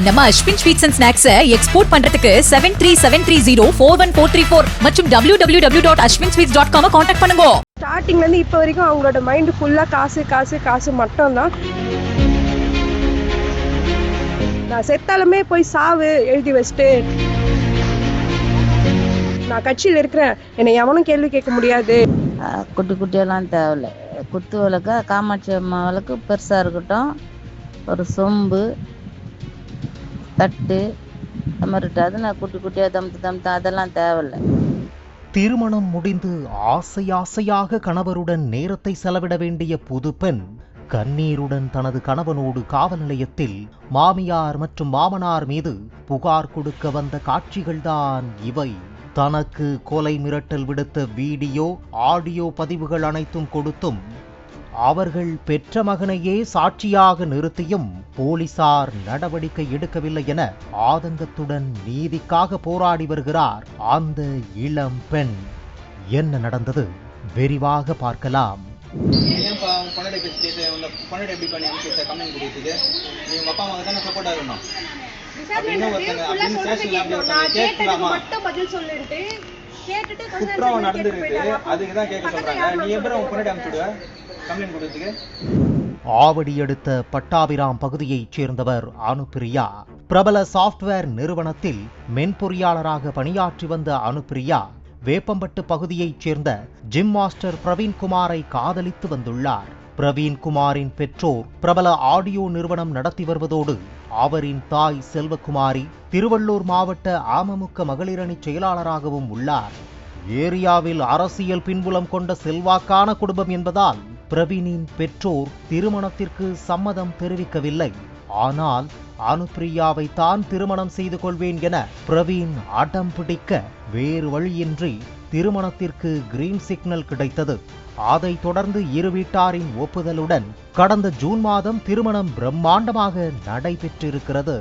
நம்ம Ashwin sweets and snacks export பண்றதுக்கு 7373041434 மற்றும் www.ashwinsweets.com கான்டாக்ட் பண்ணுங்க. ஸ்டார்டிங்ல இருந்து இப்போ வரைக்கும் அவங்களோட மைண்ட் ஃபுல்லா காசு காசு காசு மட்டும் தான். நான் செத்தாலுமே போய் சாவு எழுதி வச்சுட்டு நான் கட்சியில் இருக்கிறேன், என்னை எவனும் கேள்வி கேட்க முடியாது. குட்டி குட்டியெல்லாம் தேவையில்லை. குத்து விளக்கு காமாட்சி அம்மா விளக்கு பெருசாக இருக்கட்டும், ஒரு சொம்பு தட்டு அது மாதிரி அதெல்லாம் குட்டி குட்டியாக தம்து அதெல்லாம் தேவையில்லை. திருமணம் முடிந்து ஆசை ஆசையாக கணவருடன் நேரத்தை செலவிட வேண்டிய புது பெண் கண்ணீருடன் தனது கணவனோடு காவல் நிலையத்தில் மாமியார் மற்றும் மாமனார் மீது புகார் கொடுக்க வந்த காட்சிகள்தான் இவை. தனக்கு கொலை மிரட்டல் விடுத்த வீடியோ ஆடியோ பதிவுகள் அனைத்தும் கொடுத்தும் அவர்கள் பெற்ற மகனையே சாட்சியாக நிறுத்தியும் போலீசார் நடவடிக்கை எடுக்கவில்லை என ஆதங்கத்துடன் நீதிக்காக போராடி வருகிறார் அந்த இளம் பெண். என்ன நடந்தது விரிவாக பார்க்கலாம். ஆவடி அடுத்த பட்டாபிராம் பகுதியைச் சேர்ந்தவர் அனுப்பிரியா. பிரபல சாப்ட்வேர் நிறுவனத்தில் மென்பொறியாளராக பணியாற்றி வந்த அனுப்பிரியா வேப்பம்பட்டு பகுதியைச் சேர்ந்த ஜிம் மாஸ்டர் பிரவீன்குமாரை காதலித்து வந்துள்ளார். பிரவீன்குமாரின் பெற்றோர் பிரபல ஆடியோ நிறுவனம் நடத்தி வருவதோடு அவரின் தாய் செல்வகுமாரி திருவள்ளூர் மாவட்ட அமமுக மகளிரணி செயலாளராகவும் உள்ளார். ஏரியாவில் அரசியல் பின்புலம் கொண்ட செல்வாக்கான குடும்பம் என்பதால் பிரவீனின் பெற்றோர் திருமணத்திற்கு சம்மதம் தெரிவிக்கவில்லை. ஆனால் அனுப்பிரியாவை தான் திருமணம் செய்து கொள்வேன் என பிரவீன் அடம் பிடிக்க வேறு வழியின்றி திருமணத்திற்கு கிரீன் சிக்னல் கிடைத்தது. அதைத் தொடர்ந்து இரு வீட்டாரின் ஒப்புதலுடன் கடந்த ஜூன் மாதம் திருமணம் பிரம்மாண்டமாக நடைபெற்றிருக்கிறது.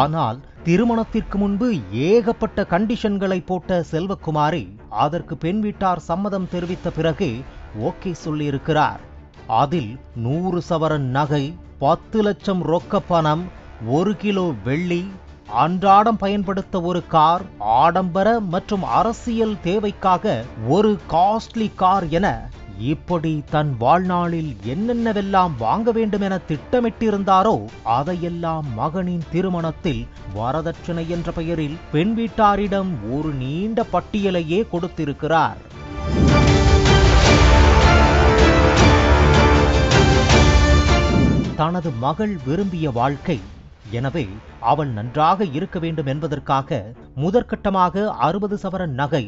ஆனால் திருமணத்திற்கு முன்பு ஏகப்பட்ட கண்டிஷன்களை போட்ட செல்வகுமாரி அதற்கு பெண் வீட்டார் சம்மதம் தெரிவித்த பிறகு ஓகே சொல்லியிருக்கிறார். அதில் 100 சவரன் நகை, 10 லட்சம் ரொக்க பணம், 1 கிலோ வெள்ளி, அன்றாடம் பயன்படுத்த ஒரு கார், ஆடம்பர மற்றும் அரசியல் தேவைக்காக ஒரு காஸ்ட்லி கார் என இப்படி தன் வாழ்நாளில் என்னென்னவெல்லாம் வாங்க வேண்டும் என திட்டமிட்டிருந்தாரோ அதையெல்லாம் மகனின் திருமணத்தில் வரதட்சணை என்ற பெயரில் பெண் வீட்டாரிடம் ஒரு நீண்ட பட்டியலையே கொடுத்திருக்கிறார். தனது மகள் விரும்பிய வாழ்க்கை, எனவே அவள் நன்றாக இருக்க வேண்டும் என்பதற்காக முதற்கட்டமாக 60 சவரன் நகை,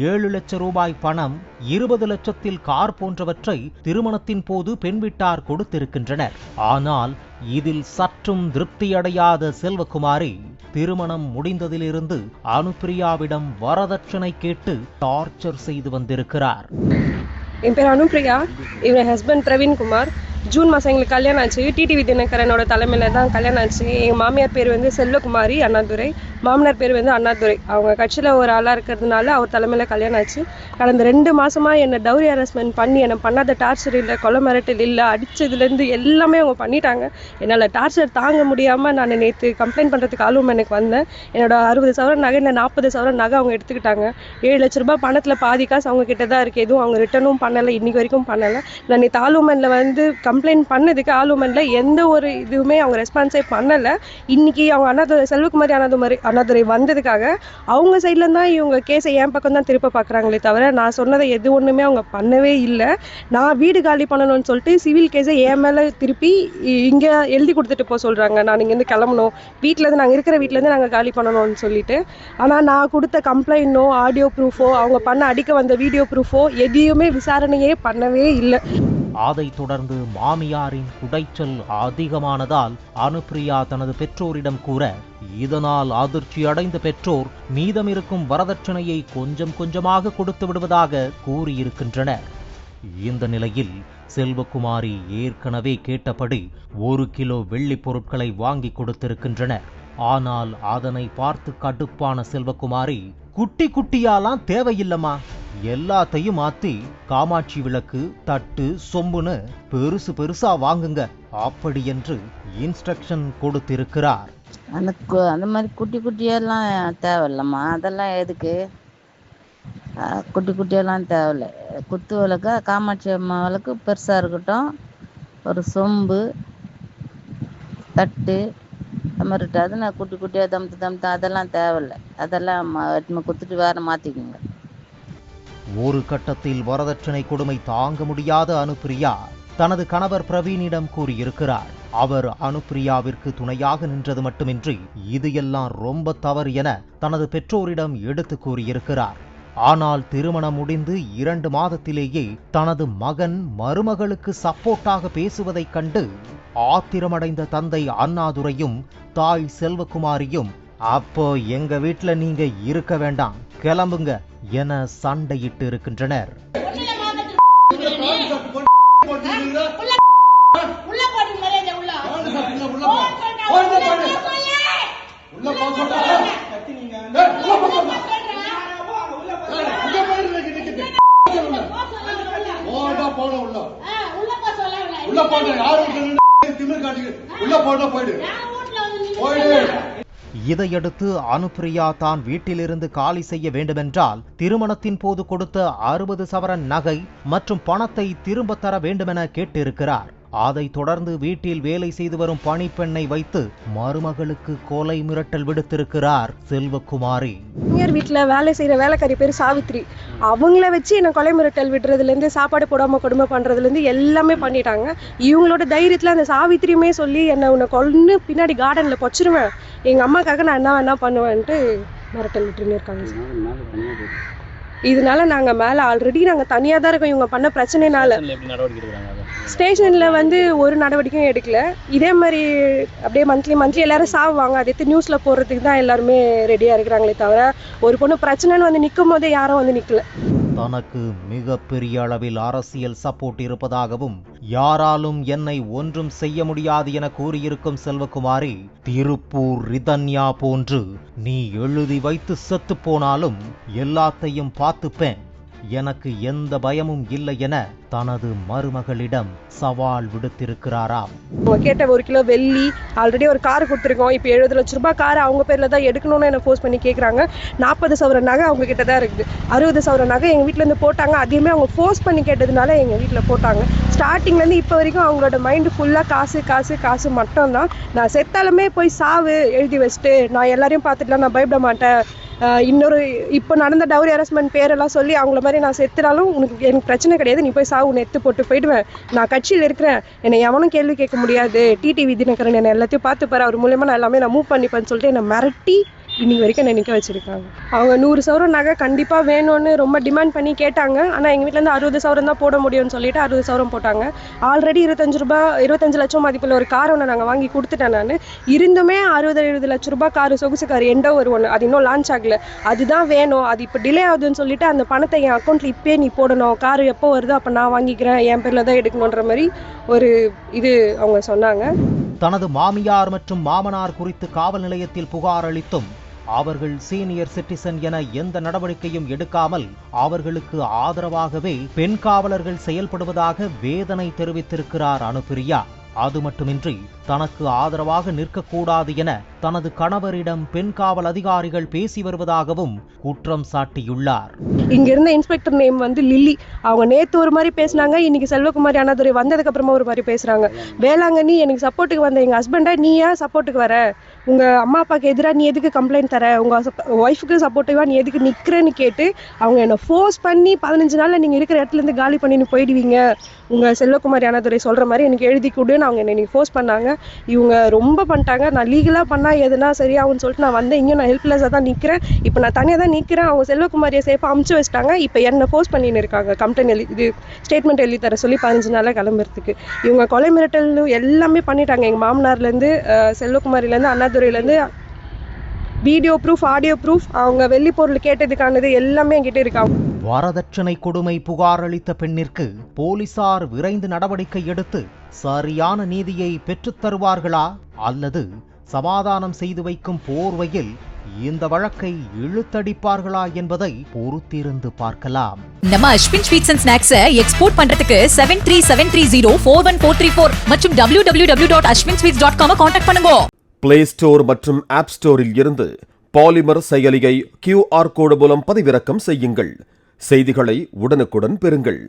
7 லட்சம் ரூபாய் பணம், 20 லட்சத்தில் கார் போன்றவற்றை திருமணத்தின் போது பெண் வீட்டார் கொடுத்திருக்கின்றனர். ஆனால் இதில் சற்றும் திருப்தியடையாத செல்வகுமாரி திருமணம் முடிந்ததிலிருந்து அனுப்பிரியாவிடம் வரதட்சணை கேட்டு டார்ச்சர் செய்து வந்திருக்கிறார். என் பேர் அனுப்பிரியா, இவன் ஹஸ்பண்ட் பிரவீன்குமார். ஜூன் மாதம் எங்களுக்கு கல்யாணம் ஆச்சு. டிடிவி தினகரனோட தலைமையில் தான் கல்யாணம் ஆச்சு. எங்கள் மாமியார் பேர் வந்து செல்வகுமாரி அண்ணாதுரை, மாமனார் பேர் வந்து அண்ணாதுரை. அவங்க கட்சியில் ஒரு ஆளாக இருக்கிறதுனால அவர் தலைமையில் கல்யாணம் ஆச்சு. கடந்த 2 மாதமாக என்னை டவுரி ஹராஸ்மெண்ட் பண்ணி என்னை பண்ணாத டார்ச்சர் இல்லை, கொலை மிரட்டல் இல்லை, அடித்ததுலேருந்து எல்லாமே அவங்க பண்ணிட்டாங்க. என்னால் டார்ச்சர் தாங்க முடியாமல் நான் நேற்று கம்ப்ளைண்ட் பண்ணுறதுக்கு ஆளும் எனக்கு வந்தேன். என்னோட 60 சவரன் நகை, இல்லை 40 சவரன் நகை அவங்க எடுத்துக்கிட்டாங்க. 7 லட்ச ரூபாய் பணத்தில் பாதி காசு அவங்க கிட்ட தான் இருக்குது. எதுவும் அவங்க ரிட்டர்னும் பண்ணலை, இன்றைக்கி வரைக்கும் பண்ணலை. நான் நேற்று ஆளுமனில் வந்து கம்ப்ளைண்ட் பண்ணதுக்கு ஆளுமனில் எந்த ஒரு இதுவுமே அவங்க ரெஸ்பான்ஸே பண்ணலை. இன்றைக்கி அவங்க அண்ணாதுரை செல்வகுமாரி அண்ணாதுரை வந்ததுக்காக அவங்க சைடில் தான் இவங்க கேஸை என் பக்கம் தான் திருப்ப பார்க்குறாங்களே தவிர நான் சொன்னதை எது ஒன்றுமே அவங்க பண்ணவே இல்லை. நான் வீடு காலி பண்ணணும்னு சொல்லிட்டு சிவில் கேஸை என் மேலே திருப்பி இங்கே எழுதி கொடுத்துட்டு போக சொல்கிறாங்க. நான் இங்கேருந்து கிளம்பணும், வீட்டிலேருந்து நாங்கள் இருக்கிற வீட்டிலேருந்து நாங்கள் காலி பண்ணணும்னு சொல்லிட்டு. ஆனால் நான் கொடுத்த கம்ப்ளைண்ட்டோ ஆடியோ ப்ரூஃபோ அவங்க பண்ண அடிக்க வந்த வீடியோ ப்ரூஃபோ எதையுமே விசாரணையே பண்ணவே இல்லை. அதைத் தொடர்ந்து மாமியாரின் குடைச்சல் அதிகமானதால் அனுப்பிரியா தனது பெற்றோரிடம் கூற, இதனால் அதிர்ச்சி அடைந்த பெற்றோர் மீதமிருக்கும் வரதட்சணையை கொஞ்சம் கொஞ்சமாக கொடுத்து விடுவதாக கூறியிருக்கின்றனர். இந்த நிலையில் செல்வகுமாரி ஏற்கனவே கேட்டபடி 1 கிலோ வெள்ளி பொருட்களை வாங்கி கொடுத்திருக்கின்றனர். ஆனால் அதனை பார்த்து கடுப்பான செல்வகுமாரி, குட்டி குட்டியாலாம் தேவையில்லம்மா, எல்லாத்தையும் மாத்தி காமாட்சி விளக்கு, தட்டு, சொம்புன்னு பெருசு பெருசா வாங்குங்க அப்படி என்று இன்ஸ்ட்ரக்ஷன் கொடுத்திருக்கிறார். அந்த மாதிரி குட்டி குட்டியெல்லாம் தேவையில்லம்மா, அதெல்லாம் எதுக்கு? குட்டி குட்டியெல்லாம் தேவையில்ல. குத்து விளக்கா காமாட்சி அம்மா விளக்கு பெருசாக இருக்கட்டும், ஒரு சொம்பு, தட்டு, அது மாதிரி அதெல்லாம் குட்டி குட்டியாக தம்த்து அதெல்லாம் தேவையில்லை. அதெல்லாம் கொடுத்துட்டு வேற மாற்றிக்குங்க. ஒரு கட்டத்தில் வரதட்சணை கொடுமை தாங்க முடியாத அனுப்பிரியா தனது கணவர் பிரவீனிடம் கூறியிருக்கிறார். அவர் அனுப்பிரியாவிற்கு துணையாக நின்றது மட்டுமின்றி இது எல்லாம் ரொம்ப தவறு என தனது பெற்றோரிடம் எடுத்து கூறியிருக்கிறார். ஆனால் திருமணம் முடிந்து 2 மாதத்திலேயே தனது மகன் மருமகளுக்கு சப்போர்ட்டாக பேசுவதைக் கண்டு ஆத்திரமடைந்த தந்தை அண்ணாதுரையும் தாய் செல்வகுமாரியும், அப்போ எங்க வீட்டுல நீங்க இருக்க வேண்டாம், கிளம்புங்க என சண்டையிட்டு இருக்கின்றனர். இதையடுத்து அனுப்பிரியா தான் வீட்டிலிருந்து காலி செய்ய வேண்டுமென்றால் திருமணத்தின் போது கொடுத்த 60 சவரன் நகை மற்றும் பணத்தை திரும்ப தர வேண்டுமென கேட்டிருக்கிறார். அதைத் தொடர்ந்து வீட்டில் வேலை செய்து வரும் பணிப்பெண்ணை வைத்து மருமகளுக்கு கொலை மிரட்டல் விடுத்திருக்கிறார் செல்வகுமாரி. வீட்டுல வேலை செய்யற வேலைக்காரி பேர் சாவித்ரி. அவங்கள வச்சு என்ன கொலை மிரட்டல் விடுறதுல இருந்து, சாப்பாடு போடாம கொடுமை பண்றதுல இருந்து எல்லாமே பண்ணிட்டாங்க. இவங்களோட தைரியத்துல அந்த சாவித்ரியுமே சொல்லி என்ன உன்னை கொன்னு பின்னாடி கார்டன்ல பொச்சிருவேன், எங்க அம்மாக்காக நான் என்ன பண்ணுவேன்ட்டு மிரட்டல் விட்டுன்னு இருக்காங்க. இதனால நாங்க மேல ஆல்ரெடி நாங்க தனியா தான் இருக்கோம். இவங்க பண்ண பிரச்சனைனால ஸ்டேஷன்ல ஒரு நடவடிக்கையும் எடுக்கல. இதே மாதிரி அப்படியே மந்த்லி எல்லாரும் சாவுவாங்க, அதை நியூஸ்ல போடுறதுக்கு தான் எல்லாருமே ரெடியா இருக்கிறாங்களே தவிர ஒரு பொண்ணு பிரச்சனைன்னு நிற்கும் போதே யாரும் நிக்கல. தனக்கு மிகப்பெரிய அளவில் அரசியல் சப்போர்ட் இருப்பதாகவும் யாராலும் என்னை ஒன்றும் செய்ய முடியாது என கூறியிருக்கும் செல்வகுமாரி, திருப்பூர் ரிதன்யா போன்று நீ எழுதி வைத்து செத்து போனாலும் எல்லாத்தையும் பார்த்துப்பேன், எனக்கு எந்த பயமும் இல்லை என தனது மருமகளிடம் சவால் விடுத்திருக்கிறாராம். கேட்ட 1 கிலோ வெள்ளி, ஆல்ரெடி ஒரு கார் கொடுத்துருக்கோம், இப்போ 70 லட்ச ரூபாய் கார் அவங்க பேர்ல தான் எடுக்கணும்னு என்ன ஃபோர்ஸ் பண்ணி கேட்குறாங்க. 40 சவரன் நகை அவங்க கிட்ட தான் இருக்குது. 60 சவரன் நகை எங்கள் வீட்டில் இருந்து போட்டாங்க. அதையுமே அவங்க ஃபோர்ஸ் பண்ணி கேட்டதுனால எங்கள் வீட்டில் போட்டாங்க. ஸ்டார்டிங்லேருந்து இப்போ வரைக்கும் அவங்களோட மைண்டு ஃபுல்லாக காசு காசு காசு மட்டும்தான். நான் செத்தாலுமே போய் சாவு எழுதி வச்சுட்டு நான் எல்லாரையும் பார்த்துட்டுலாம் நான் பயப்பட மாட்டேன். இன்னொரு இப்போ நடந்த டவுரி ஹராஸ்மெண்ட் பேரெல்லாம் சொல்லி அவங்கள மாதிரி நான் செத்துனாலும் எனக்கு பிரச்சனை கிடையாது, நீ போய் சாவு, எடுத்து போட்டு போயிடுவேன், நான் கட்சியில் இருக்கிறேன், என்னை எவனும் கேள்வி கேட்க முடியாது, டிடிவி தினகரன் என்னை எல்லாத்தையும் பார்த்துப்பாரு, அவர் மூலயமா நான் எல்லாமே நான் மூவ் பண்ணிப்பேன்னு சொல்லிட்டு என்னை மிரட்டி இன்னைக்கு வரைக்கும் என்னை நிற்க வச்சிருக்காங்க. அவங்க 100 சவரன் நகை கண்டிப்பாக வேணும்னு ரொம்ப டிமாண்ட் பண்ணி கேட்டாங்க. ஆனால் எங்கள் வீட்டிலேருந்து 60 சவரன் தான் போட முடியும்னு சொல்லிட்டு 60 சவரன் போட்டாங்க. ஆல்ரெடி 25 லட்சம் மதிப்பில் ஒரு கார் ஒன்று நாங்கள் வாங்கி கொடுத்துட்டேன். நான் இருந்துமே 60-70 லட்ச ரூபாய் காரு, சொகுசு கார் எண்டோ ஒரு ஒன்று, அது இன்னும் லான்ச் ஆகல, அதுதான் வேணும், அது இப்போ டிலே ஆகுதுன்னு சொல்லிட்டு அந்த பணத்தை என் அக்கௌண்ட்டில் இப்போயே நீ போடணும், கார் எப்போ வருதோ அப்போ நான் வாங்கிக்கிறேன், என் பேரில் தான் எடுக்கணுன்ற மாதிரி ஒரு இது அவங்க சொன்னாங்க. தனது மாமியார் மற்றும் மாமனார் குறித்து காவல் நிலையத்தில் புகார் அளித்தும் அவர்கள் சீனியர் சிட்டிசன் என எந்த நடவடிக்கையும் எடுக்காமல் அவர்களுக்கு ஆதரவாகவே பெண் காவலர்கள் செயல்படுவதாக வேதனை தெரிவித்திருக்கிறார் அனுப்பிரியா. அது மட்டுமின்றி தனக்கு ஆதரவாக நிற்கக்கூடாது என தனது கணவரிடம் பெண் காவல் அதிகாரிகள் பேசி வருவதாகவும் குற்றம் சாட்டியுள்ளார். இங்க இருந்த இன்ஸ்பெக்டர் நேம் லில்லி. அவங்க நேத்து ஒரு மாதிரி பேசினாங்க, இன்னைக்கு செல்வகுமாரி அண்ணாதுரை வந்ததுக்கு அப்புறமா ஒரு மாதிரி பேசுறாங்க. வேளாங்கண்ணி எனக்கு சப்போர்ட்டுக்கு வந்த எங்க ஹஸ்பண்டா நீ ஏன் சப்போர்ட்டுக்கு வர, உங்க அம்மா அப்பாவுக்கு எதிராக நீ எதுக்கு கம்ப்ளைண்ட் தர, உங்க ஒய்ஃபுக்கு சப்போர்ட்டிவா நீ எதுக்கு நிக்கிறேன்னு கேட்டு அவங்க என்ன ஃபோர்ஸ் பண்ணி 15 நாள்ல நீங்க இருக்கிற இடத்துல இருந்து காலி பண்ணி போயிடுவீங்க, உங்க செல்வகுமாரி அண்ணாதுரை சொல்ற மாதிரி எனக்கு எழுதி கொடுன்னு அவங்க என்ன ஃபோர்ஸ் பண்ணாங்க. இவங்க ரொம்ப பண்ணிட்டாங்க. நான் லீகலா பண்ணா எதுனா சரியாகும்னு சொல்லிட்டு நான் வந்தேன். இங்கே நான் ஹெல்ப்லெஸ்ஸாக தான் நிற்கிறேன். இப்போ நான் தனியாக தான் நிற்கிறேன். அவங்க செல்வகுமாரியை சேஃபாக அமுச்சு வச்சிட்டாங்க. இப்போ என்ன ஃபோர்ஸ் பண்ணின்னு இருக்காங்க கம்ப்ளைண்ட் இது ஸ்டேட்மெண்ட் எழுதி தர சொல்லி 15 நாளாக கிளம்புறதுக்கு. இவங்க கொலை மிரட்டல் எல்லாமே பண்ணிட்டாங்க. எங்கள் மாமனார்லேருந்து செல்வகுமாரிலேருந்து அண்ணாதுரையிலேருந்து வீடியோ ப்ரூஃப், ஆடியோ ப்ரூஃப், அவங்க வெள்ளி பொருள் கேட்டதுக்கானது எல்லாமே என்கிட்ட இருக்காங்க. வரதட்சணை கொடுமை புகார் அளித்த பெண்ணிற்கு போலீசார் விரைந்து நடவடிக்கை எடுத்து சரியான நீதியை பெற்றுத் தருவார்களா அல்லது சமாதானம் செய்து வைக்கும் போர்வையில் இந்த வழக்கை இழுத்தடிப்பார்களா என்பதை பொறுத்திருந்து பார்க்கலாம். நம்ம Ashwin sweets and snacks export பண்றதுக்கு 7373041434 மற்றும் www.ashwinsweets.com கான்டாக்ட் பண்ணுங்க. பிளே ஸ்டோர் மற்றும் ஆப் ஸ்டோரில் இருந்து பாலிமர் செயலியை QR கோடு மூலம் பதிவிறக்கம் செய்யுங்கள். செய்திகளை உடனுக்குடன் பெறுங்கள்.